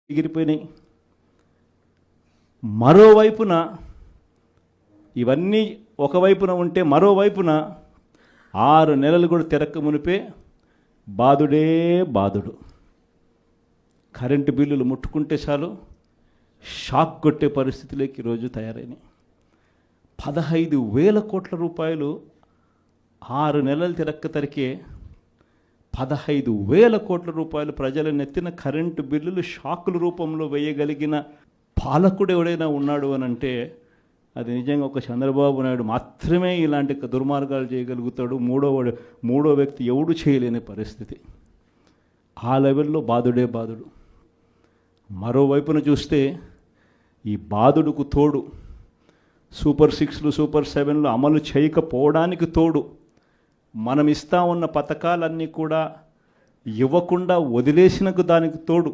ఎగిరిపోయినాయి. మరోవైపున ఇవన్నీ ఒకవైపున ఉంటే మరోవైపున 6 నెలలు కూడా తిరక్క మునిపే బాధుడే బాధుడు. కరెంటు బిల్లులు ముట్టుకుంటే చాలు షాక్ కొట్టే పరిస్థితిలోకి ఈరోజు తయారైనాయి. 15,000 కోట్ల రూపాయలు 6 నెలలు తిరక్క తరికే 15,000 కోట్ల రూపాయలు ప్రజల నెత్తిన కరెంటు బిల్లులు షాకుల రూపంలో వేయగలిగిన పాలకుడు ఎవడైనా ఉన్నాడు అని అంటే అది నిజంగా ఒక చంద్రబాబు నాయుడు మాత్రమే ఇలాంటి దుర్మార్గాలు చేయగలుగుతాడు. మూడో వ్యక్తి ఎవడు చేయలేని పరిస్థితి. ఆ లెవెల్లో బాధుడే బాధుడు. మరోవైపున చూస్తే ఈ బాధుడుకు తోడు సూపర్ 6లు సూపర్ 7లు అమలు చేయకపోవడానికి తోడు మనం ఇస్తా ఉన్న పథకాలన్నీ కూడా ఇవ్వకుండా వదిలేసినకు దానికి తోడు